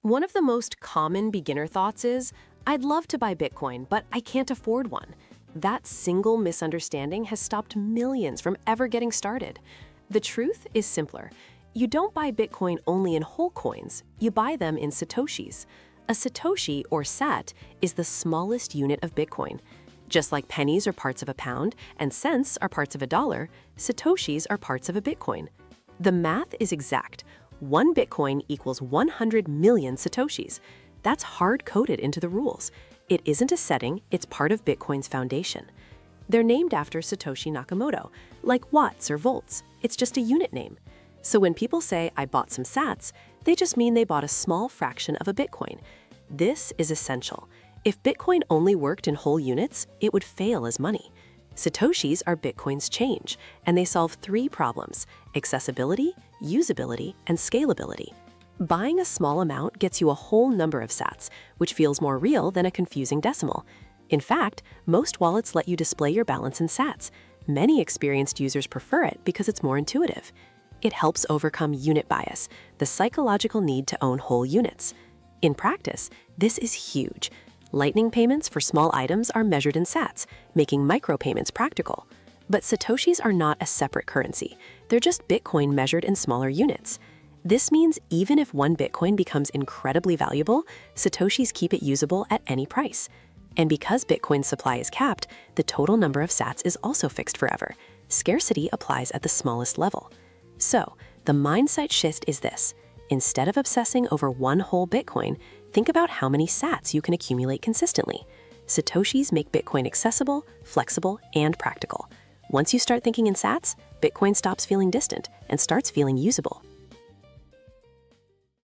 One of the most common beginner thoughts is, I'd love to buy Bitcoin, but I can't afford one. That single misunderstanding has stopped millions from ever getting started. The truth is simpler. You don't buy Bitcoin only in whole coins, you buy them in Satoshis. A Satoshi, or Sat, is the smallest unit of Bitcoin. Just like pennies are parts of a pound and cents are parts of a dollar, Satoshis are parts of a Bitcoin. The math is exact. 1 Bitcoin equals 100 million Satoshis. That's hard-coded into the rules. It isn't a setting, it's part of Bitcoin's foundation. They're named after Satoshi Nakamoto, like watts or volts. It's just a unit name. So when people say, I bought some sats, they just mean they bought a small fraction of a Bitcoin. This is essential. If Bitcoin only worked in whole units, it would fail as money. Satoshis are Bitcoin's change, and they solve 3 problems: accessibility, usability, and scalability. Buying a small amount gets you a whole number of sats, which feels more real than a confusing decimal. In fact, most wallets let you display your balance in sats. Many experienced users prefer it because it's more intuitive. It helps overcome unit bias, the psychological need to own whole units. In practice, this is huge. Lightning payments for small items are measured in sats, making micropayments practical. But Satoshis are not a separate currency. They're just Bitcoin measured in smaller units. This means even if 1 Bitcoin becomes incredibly valuable, Satoshis keep it usable at any price. And because Bitcoin's supply is capped, the total number of sats is also fixed forever. Scarcity applies at the smallest level. So, the mindset shift is this. Instead of obsessing over 1 whole Bitcoin, think about how many sats you can accumulate consistently. Satoshis make Bitcoin accessible, flexible, and practical. Once you start thinking in sats, Bitcoin stops feeling distant and starts feeling usable.